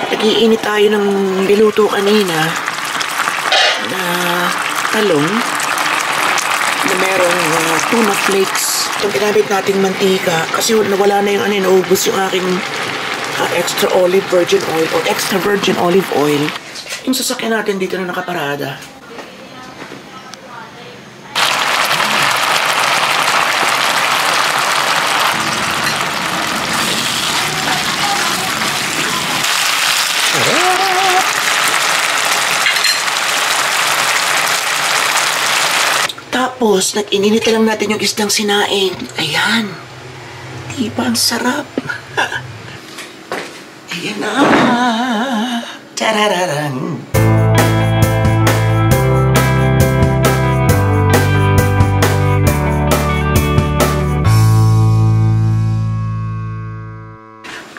Nag-iinit tayo ng binuto kanina na talong na merong tuna flakes. Itong ginamit nating mantika kasi nawala na yung naubos yung aking extra virgin oil o extra virgin olive oil. Yung sasakyan natin dito na nakaparada. Tapos, nag-ininit lang natin yung isdang sinaing. Ayan. Diba ang sarap? Ayan na. Tarararang.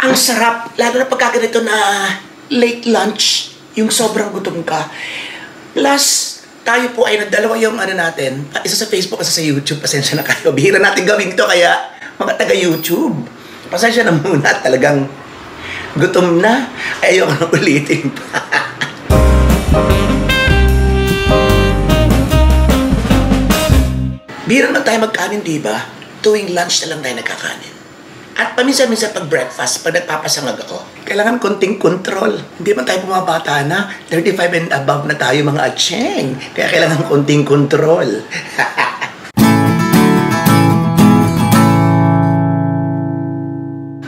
Ang sarap. Lalo na pagkaganito na late lunch, yung sobrang gutom ka. Plus, tayo po ay nagdalawa yung natin, isa sa Facebook, isa sa YouTube. Pasensya na kayo. Bihira natin gawin to, kaya mga taga-YouTube, pasensya na muna. Talagang gutom na. Ayoko na ulitin pa. Bihira na tayo magkanin, diba? Tuwing lunch na lang tayo nagkakanin. At paminsan-minsan pag breakfast, pag nagpapasangag ako, kailangan konting control. Hindi man tayo pumabata na, 35 and above na tayo mga atseng. Kaya kailangan konting control.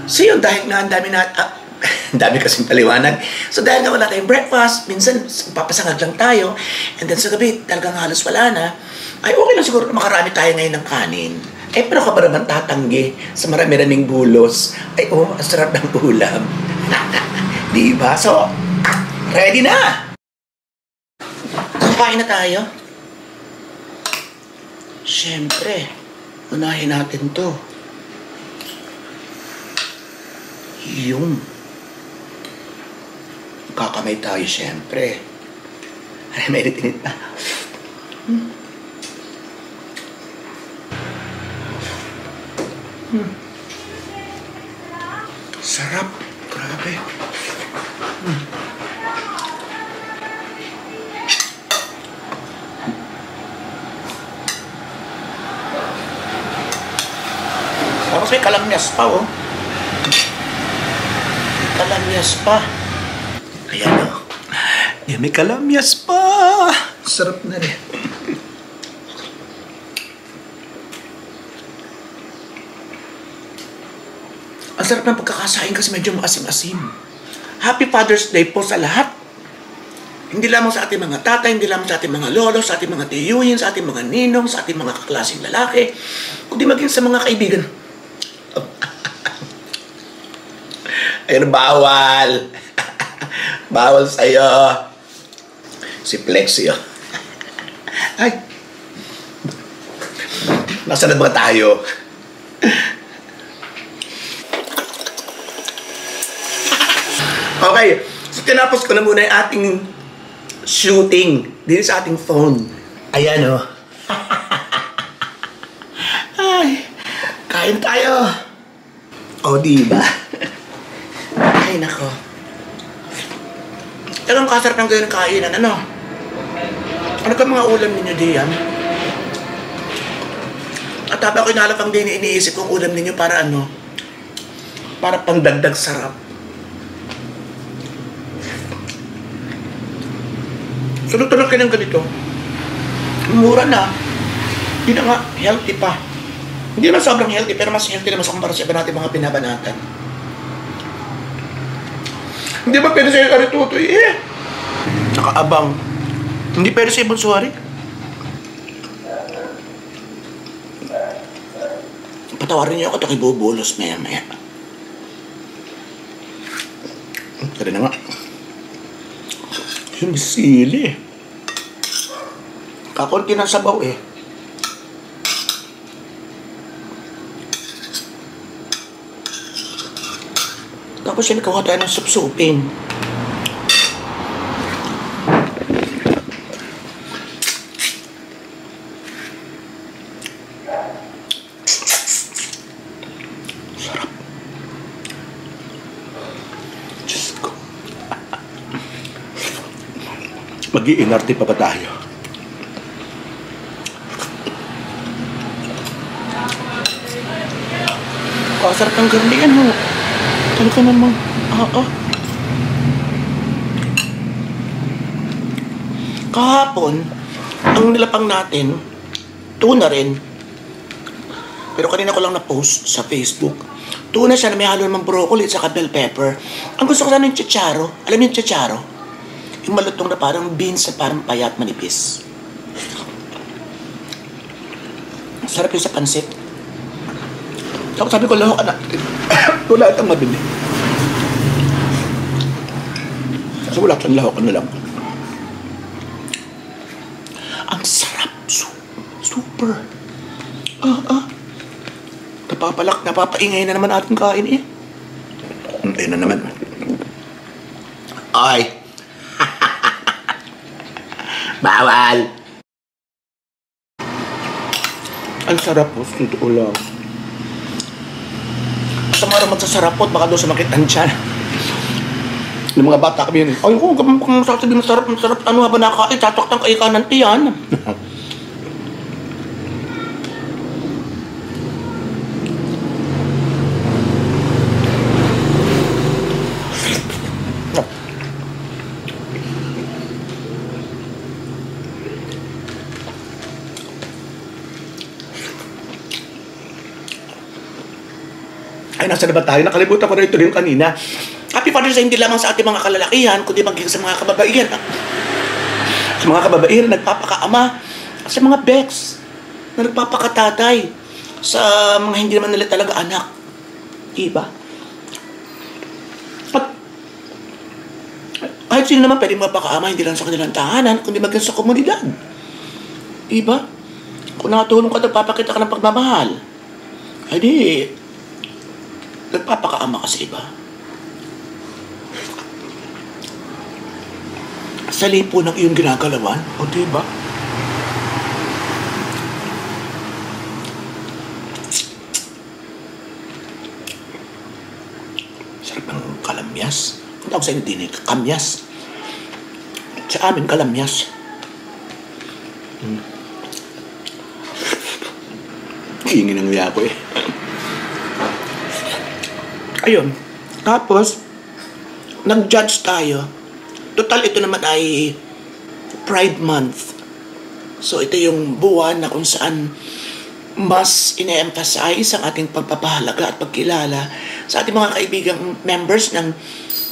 So yun, dahil nga ang dami na, dami kasing paliwanag. So dahil nga wala tayong breakfast, minsan papasangag lang tayo, and then sa gabi talagang halos wala na, ay okay lang siguro makarami tayo ngayon ng kanin. Pero ka ba naman tatanggi sa marami-raming bulos? Ang sarap ng ulam. Diba? So, ready na! Kain na tayo. Siyempre, unahin natin to. Yung kakamay tayo, siyempre. May init pa. Sarap. Grabe. Tapos may kalamyas pa, oh. Kalamyas pa. Ayan, oh. Yan, may kalamyas pa. Sarap na rin. Ang sarap ng pagkakasain kasi medyo maasim-asim. Happy Father's Day po sa lahat. Hindi lamang sa ating mga tatay, hindi lamang sa ating mga lolo, sa ating mga tiyuhin, sa ating mga ninong, sa ating mga kaklaseng lalaki, kundi maging sa mga kaibigan. Ayun, bawal. Bawal sa'yo. Si Plexio. Ay. Nasaan na ba tayo? Okay, so tinapos ko na muna yung ating shooting dito sa ating phone. Ayan, oh. Ay, kain tayo. O, diba? Ay, nako. Talagang kasarap ng ganyan kainan, ano? Ano ka mga ulam ninyo diyan? At habang ko inalapang din, iniisip kong ulam ninyo para ano? Para pangdagdag sarap. Sunod-tunod kayo ng ganito. Mura na. Hindi na nga healthy pa. Hindi naman sobrang healthy, pero mas healthy naman sa kumpara sa iba natin mga binabanatan. Hindi ba pwede sa'yo karitutoy? Nakaabang. Hindi pwede sa'yo bunsuari? Patawarin niyo ako ito kay bubulos maya-maya. Tara na nga. Yung sili. Kakunti ng sabaw eh. Tapos yan, nakawa tayo ng supsupin. Sarap. Diyos ko. Mag-iinarte pa ba tayo? Sarap ng garlic, ano? Talaga namang, Kahapon, ang nilapang natin, tuna rin. Pero kanina ko lang na-post sa Facebook. Tuna siya na may halo ng broccoli at saka bell pepper. Ang gusto ko sana yung chicharo. Alam niyo yung chicharo? Yung malutong na parang beans na parang payat manipis. Sarap yung sa pansit. Tapos sabi ko, lahok anak. Wala itang mabili. Kasi wala itang lahok, ano lang. Ang sarap. Super. Napapaingay na naman ating kain eh. Ayun na naman. Ay. Bawal. Ang sarap po, totoo lang. Sa mga naman sa sarap po, baka doon sa makitan dyan. Yung mga bata kami yun. Ay, kung sasabihin masarap, ano nga ba nakakain? Tatok-tang kayo kanan tiyan. Ay, nasa na ba tayo? Nakalimutan ko na ito rin kanina. Happy Father's Day hindi lamang sa ating mga kalalakihan, kundi magiging sa mga kababaihan. Sa mga kababaihan na nagpapakaama. Sa mga beks na nagpapakatatay. Sa mga hindi naman nila talaga anak. Diba? At kahit sino naman pwede magpakaama, hindi lang sa kanilang tahanan, kundi maging sa komunidad. Diba? Kung nakatulong ka, nagpapakita ka ng pagmamahal. Ay di, nagpapakaama ka sa iba. Sa lipo ng iyong ginagalawan, o diba? Sarap ng kalamyas. Kung tawag sa inyo din, kamyas. Sa amin, kalamyas. Hingin ng uya ko eh. Ayun. Tapos, nag-judge tayo. Total, ito naman ay Pride Month. So, ito yung buwan na kung saan mas ine-emphasize ang ating pagpapahalaga at pagkilala sa ating mga kaibigang members ng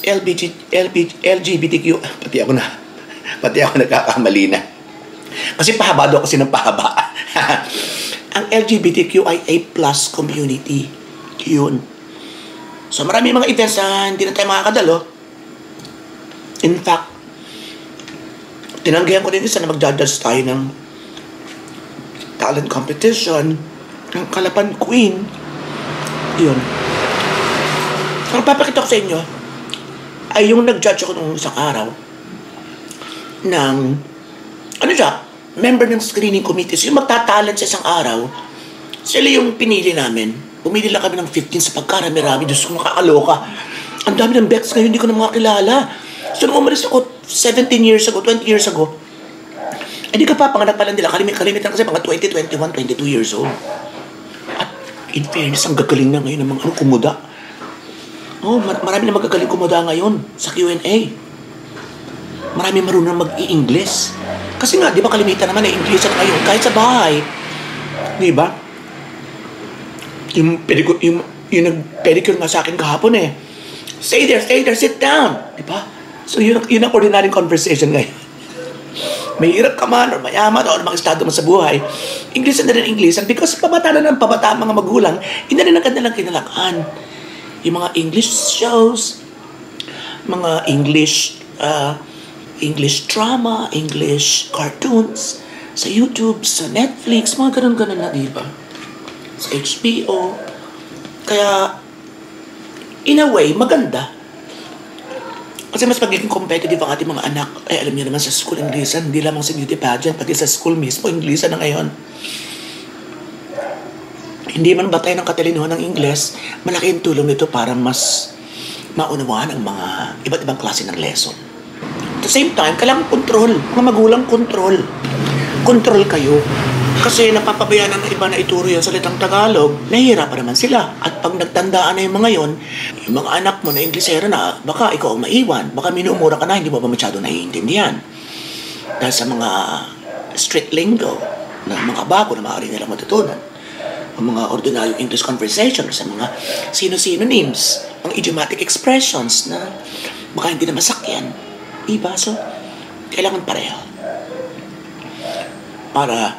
LGBTQ. Pati ako nagkakamali na. Kasi pahaba daw kasi ng pahaba. Ang LGBTQIA+ community. Yun. So marami mga events na hindi na tayo makakadalo. In fact, tinanggihan ko din isa na mag-judge tayo ng talent competition ng Kalapan Queen. Yun. Ang papakita ko sa inyo ay yung nag-judge ako nung isang araw ng ano siya, member ng screening committee. So yung magtatalent sa isang araw, sila yung pinili namin. Pumili lang kami ng 15 sa pagkarami-rami. Diyos ko, makakaloka. Ang dami ng Bex ngayon, hindi ko na makakilala. So, nung umalis ako 17 years ago, 20 years ago, hindi ka pa, panganak pa lang nila. Kalimitan kasi mga 20, 21, 22 years old. At in fairness, ang gagaling na ngayon ng mga kumuda. Oh, marami na magagaling kumuda ngayon sa Q&A. Marami marunong mag-i-English. Kasi nga, di ba kalimitan naman na English at ngayon, kahit sa bahay. Di ba? Yung nag-pedicure nga sa akin kahapon eh. Stay there, sit down. Diba? So yun ang ordinary conversation ngayon. May hirap ka man, or mayaman, or mga estado mo sa buhay. English na rin English. And because pabata na ng pabata ang mga magulang, hindi na rin ang kanilang kinalakaan. Yung mga English shows, mga English drama, English cartoons, sa YouTube, sa Netflix, mga ganun-ganun na, diba? Sa HBO. Kaya, in a way, maganda. Kasi mas magiging competitive ang ating mga anak. Ay, alam niyo naman sa school Inglesan, hindi lamang sa beauty pageant, pati sa school mismo, Inglesan na ngayon. Hindi man batay ng katalinuhan ng Ingles, malaki yung tulong nito para mas maunawaan ang mga iba't ibang klase ng lesson. the same time, kailangan control. Mga magulang, control. Control kayo. Kasi napapabayaan ng iba na ituro yan salitang Tagalog, nahihirapan naman sila. At pag nagtandaan na yung mga yon, yung mga anak mo na Inglesero na, baka ikaw ang maiwan, baka minumura ka na, hindi mo pa masyado naiintindihan. Dahil sa mga street lingo, na mga bago na maaari nilang matutunan. Ang mga ordinaryong English conversation, sa mga sino-synonyms, mga idiomatic expressions na baka hindi na masakyan. Diba? So, kailangan pareho. Para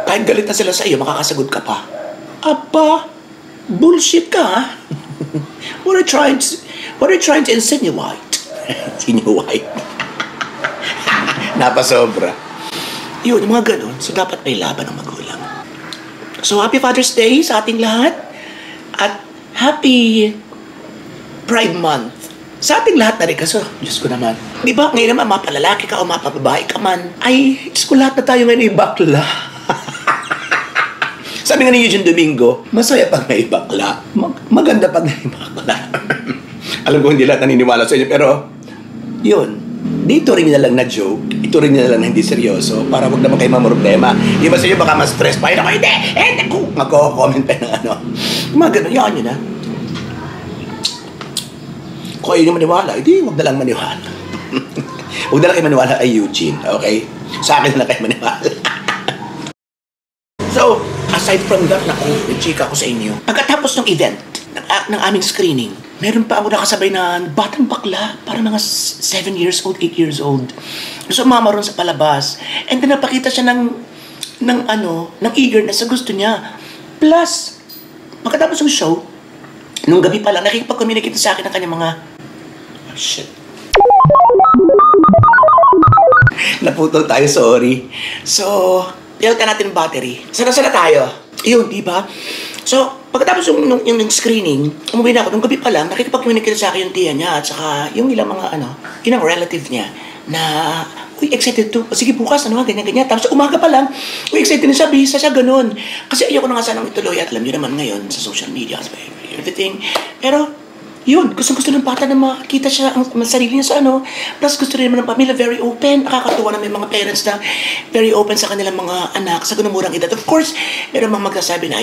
kahit galit na sila sa iyo, makakasagot ka pa. Aba, bullshit ka, ha? What are you trying to insinuate? Insinuate. Napasobra. Yun, yung mga ganun. So, dapat may laban ng magulang. So, happy Father's Day sa ating lahat. At happy Pride Month sa ating lahat na rin. Kaso, Diyos ko naman. Di ba, ngayon naman, mapalalaki ka o mapababae ka man, ay, Diyos ko, lahat na tayo ngayon ay bakla. Sabi nga ni Eugene Domingo, masaya pag may bakla. Maganda pag may bakla. Alam ko hindi lahat naniniwala sa inyo, pero yun. Dito rin na lang na joke, ito rin na lang na hindi seryoso para wag naman kayo mamroblema. Di ba sa inyo baka ma-stress pa? Ako, hindi! Magko-comment pa ng ano. Mga ganun, yan yun, ha? Kung ayaw nyo maniwala, hindi, wag na lang maniwala. Wag na lang kayo maniwala kay Eugene, okay? Sa akin na lang kayo maniwala. So, aside from that, nag-chika ko sa inyo. Pagkatapos ng event, ng aming screening, meron pa ako nakasabay na batang bakla, para mga 7 years old, 8 years old. So, mama ron sa palabas. And then, napakita siya ng eagerness sa gusto niya. Plus, pagkatapos ng show, nung gabi pa lang, nakikipag-communicate sa akin ng kanyang mga, oh, shit. Naputol tayo, sorry. So, ilalta natin yung battery. Sana tayo. Yun, di ba? So, pagkatapos yung screening, umuwi na ako. Nung gabi pa lang, nakikipag-communicate sa akin yung tiya niya at saka yung ilang mga ilang relative niya na, uy, excited to. Sige, bukas, ganyan. Tapos umaga pa lang, uy, excited na siya, bisa siya, ganun. Kasi ayoko na nga sanang ituloy at alam niyo naman ngayon sa social media, everything. Pero, yun, gusto ng bata na makita siya ang sarili niya sa Plus, gusto rin naman ng pamilya, very open. Nakakatuwa na may mga parents na very open sa kanilang mga anak sa ganung murang edad. Of course, meron mga magsasabi na,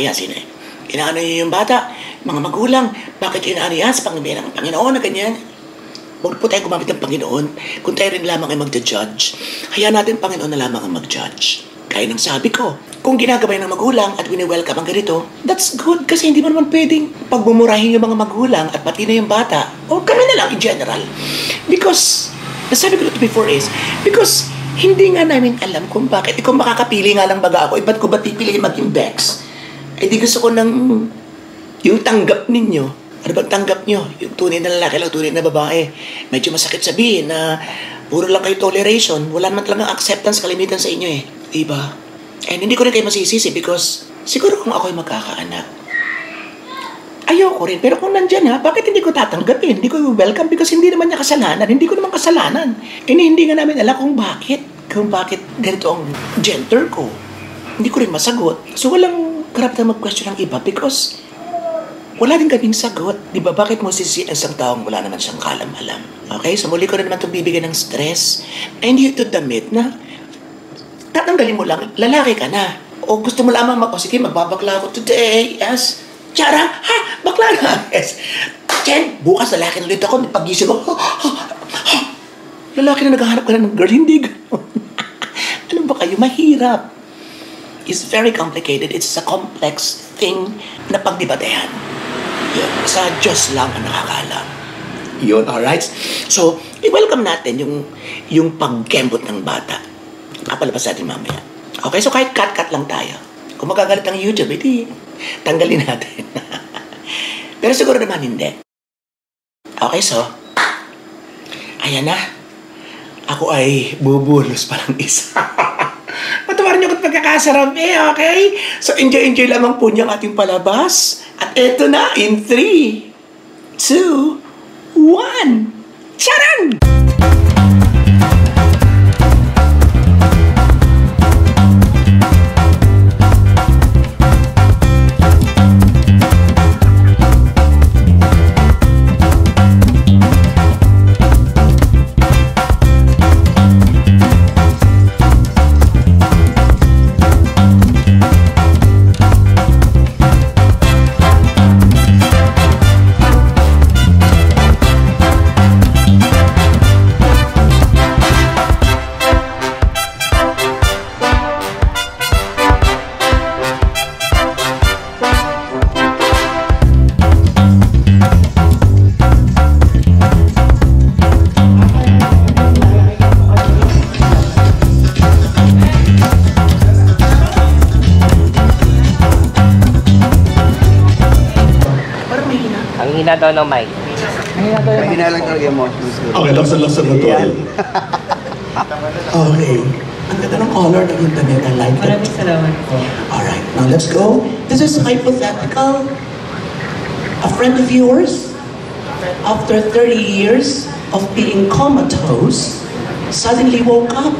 inaano niyo yung bata, mga magulang, bakit inaano yan sa Panginoon ng Panginoon na ganyan? Huwag po tayo gumamit ng Panginoon kung tayo rin lamang ay mag-judge. Hayaan natin Panginoon na lamang ang mag-judge. Kaya nang sabi ko, kung ginagabay ng magulang at wini-welcome ang ganito, that's good kasi hindi mo naman pwedeng pagbumurahin yung mga magulang at pati na yung bata o kami na lang in general. Because, nasabi ko ito before is, because hindi nga namin alam kung bakit. Kung makakapili nga lang baga ako, ba't ko ba pipiliin maging Bex? Eh di gusto ko yung tanggap ninyo. Ano bang tanggap nyo? Yung tunay na lalaki lang, tunay na babae. Medyo masakit sabihin na puro lang kayo toleration. Wala naman talagang acceptance kalimitan sa inyo eh. Diba? And hindi ko rin kayo masisisi because siguro kung ako'y magkakaanak, ayoko rin. Pero kung nandyan bakit hindi ko tatanggapin? Hindi ko welcome because hindi naman niya kasalanan. Hindi ko naman kasalanan. Hindi nga namin alam kung bakit ganito ang gender ko. Hindi ko rin masagot. So walang karapatan mag-question ng iba because wala din kaming sagot. Di ba? Bakit mo sisiin ang isang taong wala naman siyang kalam-alam? Okay? So muli ko na naman itong bibigyan ng stress. And you to admit na tatanggalin mo lang, lalaki ka na. O gusto mo lamang sige, magbabakla ako today. Yes. Chara, bakla na. Yes. Chen, bukas lalaki na ulit ako. Pag-isip ko, lalaki na naghahanap ka na ng girl. Hindi gano'n. Ano ba kayo? Mahirap. It's very complicated. It's a complex thing na pagdibatehan. Yun. Sa Diyos lang ang nakakalam. Yun, alright? So, i-welcome natin yung pagkembot ng bata. Kapalabas natin mamaya. Okay, so kahit cut-cut lang tayo. Kung magagalit ang YouTube, edi tanggalin natin. Pero siguro naman hindi. Okay, so, ayan na. Ako ay bubulos pa lang isa. Patawarin niyo kung pagkakasarap okay? So, enjoy lamang po niyo ang ating palabas. At eto na, in 3, 2, 1. Charan! mahina daw ng mic. Mahina lang talaga emotions ko. Okay, laksan-laksan na to. Okay. Ang ganda ng color ng internet. I like it. Maraming salamat po. Alright, now let's go. This is hypothetical. A friend of yours, after 30 years of being comatose, suddenly woke up.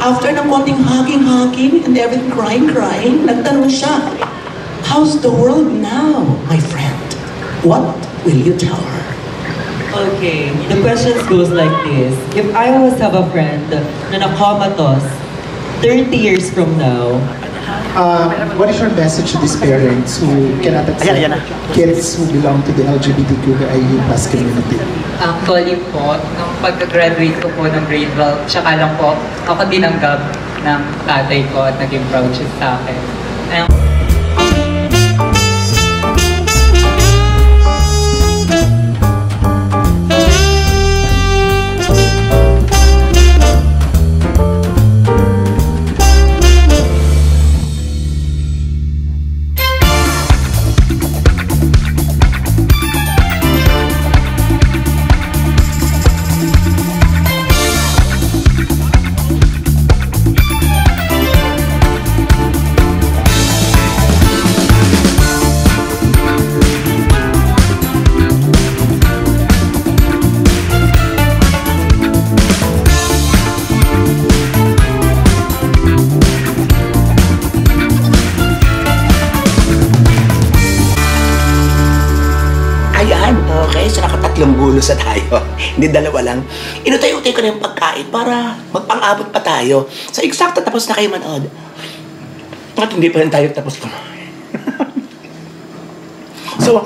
After ng konting hugging and everything crying, nagtanong siya, how's the world now, my friend? What will you tell her? Okay, the question goes like this. If I was have a friend na na-comatose 30 years from now, what is your message to these parents who cannot accept kids who belong to the LGBTQIA+ community? Actually po, nung pagka-graduate ko po ng grade 12, tsaka lang po ako tinanggap ng tatay ko at naging proud siya sa akin. Okay, so nakatatlong bulos na tayo. Hindi dalawa lang. Inutay-utay ko na yung pagkain para magpang-abot pa tayo. Sa eksakto tapos na kayo manood. At hindi pa rin tayo tapos kumain. So,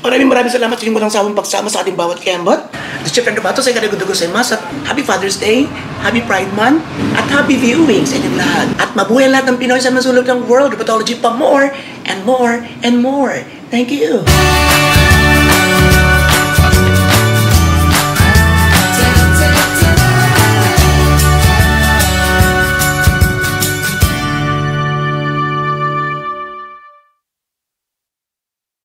maraming salamat sa inyong walang sawang pagsama sa ating bawat kembot. This is Chef Fernando Bato sa ikanagudugo sa mas at Happy Father's Day, Happy Pride Month, at Happy Viewing sa inyong lahat. At mabuhay lahat ng Pinoy sa masulog ng world, Pathology pa more and more and more. Thank you.